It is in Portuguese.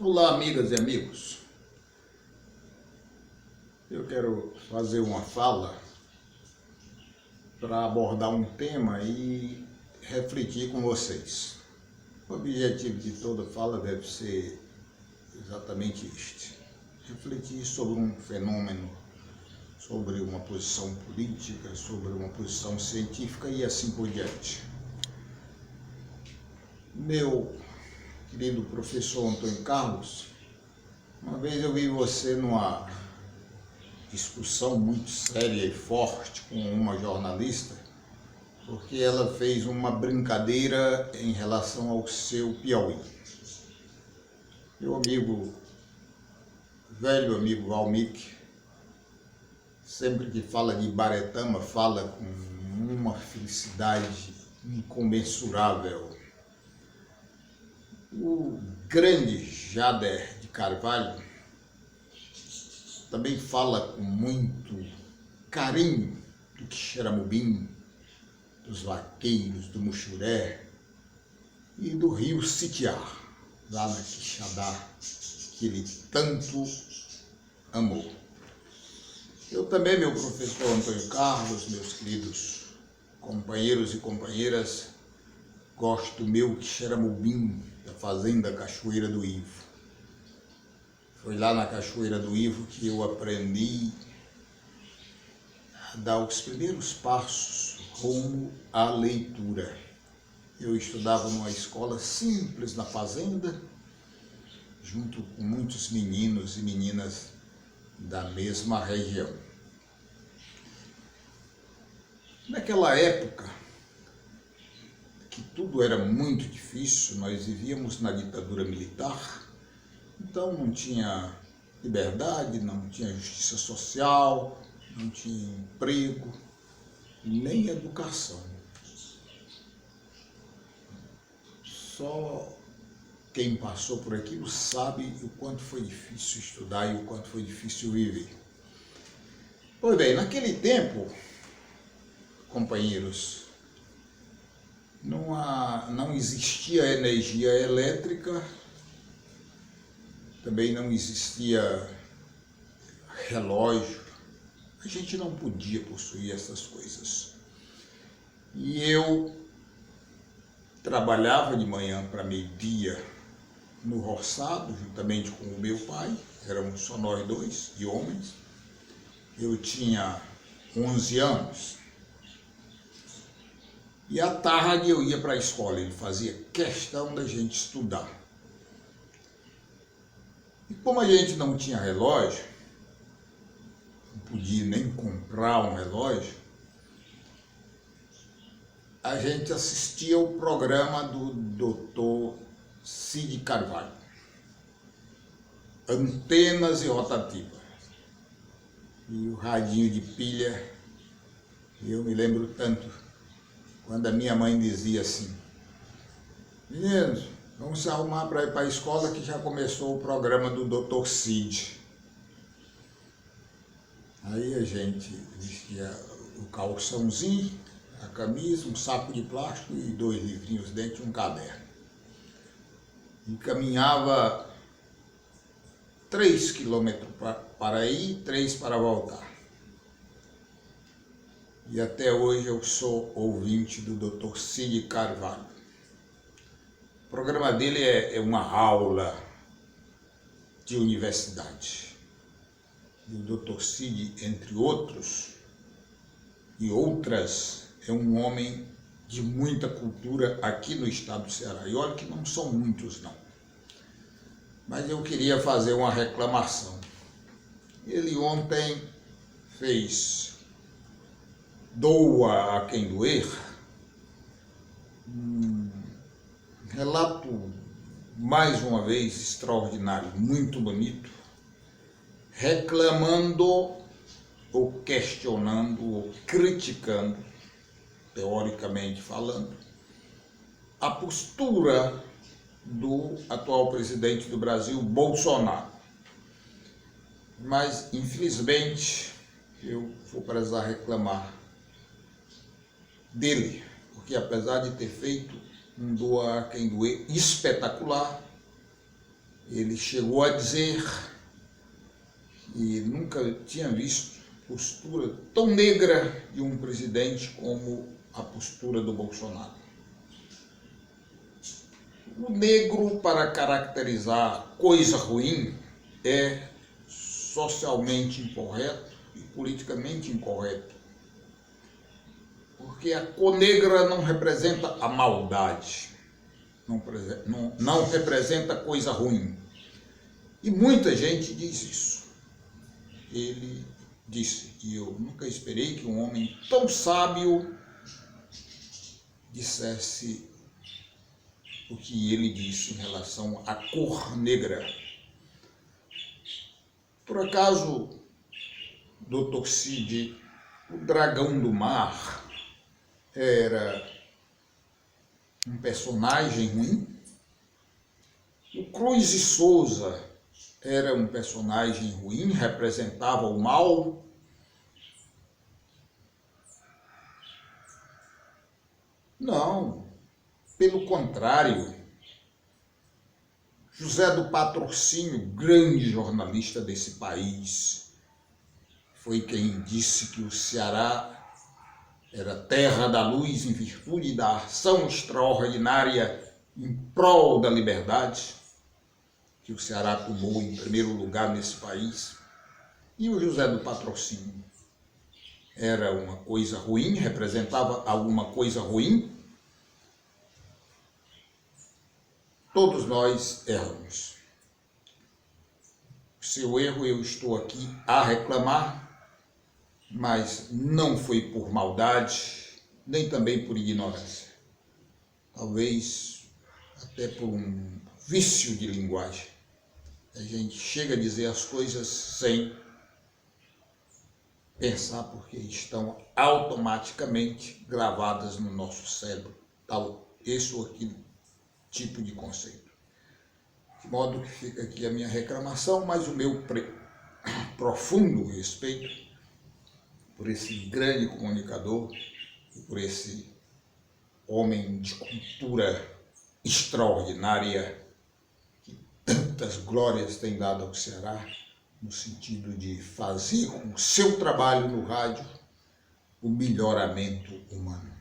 Olá, amigas e amigos. Eu quero fazer uma fala para abordar um tema e refletir com vocês. O objetivo de toda fala deve ser exatamente este: refletir sobre um fenômeno, sobre uma posição política, sobre uma posição científica e assim por diante. Meu querido professor Antônio Carlos, uma vez eu vi você numa discussão muito séria e forte com uma jornalista, porque ela fez uma brincadeira em relação ao seu Piauí. Meu amigo, velho amigo Valmik, sempre que fala de Ibaretama, fala com uma felicidade incomensurável. O grande Jader de Carvalho também fala com muito carinho do Quixeramobim, dos vaqueiros, do Muxuré e do rio Sitiá, lá na Quixadá, que ele tanto amou. Eu também, meu professor Antônio Carlos, meus queridos companheiros e companheiras, gosto do meu Quixeramobim, da fazenda Cachoeira do Ivo. Foi lá na Cachoeira do Ivo que eu aprendi a dar os primeiros passos rumo à leitura. Eu estudava numa escola simples na fazenda, junto com muitos meninos e meninas da mesma região. Naquela época, que tudo era muito difícil, nós vivíamos na ditadura militar, então não tinha liberdade, não tinha justiça social, não tinha emprego, nem educação. Só quem passou por aquilo sabe o quanto foi difícil estudar e o quanto foi difícil viver. Pois bem, naquele tempo, companheiros, não existia energia elétrica, também não existia relógio, a gente não podia possuir essas coisas. E eu trabalhava de manhã para meio-dia no roçado, juntamente com o meu pai, éramos só nós dois, de homens. Eu tinha 11 anos. E à tarde eu ia para a escola, ele fazia questão da gente estudar. E como a gente não tinha relógio, não podia nem comprar um relógio, a gente assistia o programa do Dr. Cid Carvalho, Antenas e Rotativa. E o radinho de pilha, eu me lembro tanto, quando a minha mãe dizia assim: meninos, vamos se arrumar para ir para a escola que já começou o programa do Dr. Cid. Aí a gente vestia o calçãozinho, a camisa, um saco de plástico e 2 livrinhos dentro de um caderno. E caminhava 3 quilômetros para ir, 3 para voltar. E até hoje eu sou ouvinte do Dr. Cid Carvalho. O programa dele é uma aula de universidade. E o Dr. Cid, entre outros e outras, é um homem de muita cultura aqui no estado do Ceará. E olha que não são muitos, não. Mas eu queria fazer uma reclamação. Ele ontem fez Doa a quem doer, relato mais uma vez extraordinário, muito bonito, reclamando ou questionando ou criticando, teoricamente falando, a postura do atual presidente do Brasil, Bolsonaro. Mas, infelizmente, eu vou precisar reclamar dele, porque apesar de ter feito um Doa a quem doer espetacular, Ele chegou a dizer que nunca tinha visto postura tão negra de um presidente como a postura do Bolsonaro. O negro, para caracterizar coisa ruim, é socialmente incorreto e politicamente incorreto. Porque a cor negra não representa a maldade, não representa coisa ruim. E muita gente diz isso. Ele disse, e eu nunca esperei que um homem tão sábio dissesse o que ele disse em relação à cor negra. Por acaso, Dr. Cid, o dragão do mar, era um personagem ruim? O Cruz e Souza era um personagem ruim, representava o mal? Não, pelo contrário. José do Patrocínio, grande jornalista desse país, foi quem disse que o Ceará era terra da luz em virtude da ação extraordinária em prol da liberdade, que o Ceará tomou em primeiro lugar nesse país. E o José do Patrocínio era uma coisa ruim, representava alguma coisa ruim? Todos nós erramos. O seu erro eu estou aqui a reclamar, mas não foi por maldade, nem também por ignorância. Talvez até por um vício de linguagem. A gente chega a dizer as coisas sem pensar, porque estão automaticamente gravadas no nosso cérebro, tal esse ou aquele tipo de conceito. De modo que fica aqui a minha reclamação, mas o meu profundo respeito por esse grande comunicador e por esse homem de cultura extraordinária que tantas glórias tem dado ao Ceará, no sentido de fazer com o seu trabalho no rádio o melhoramento humano.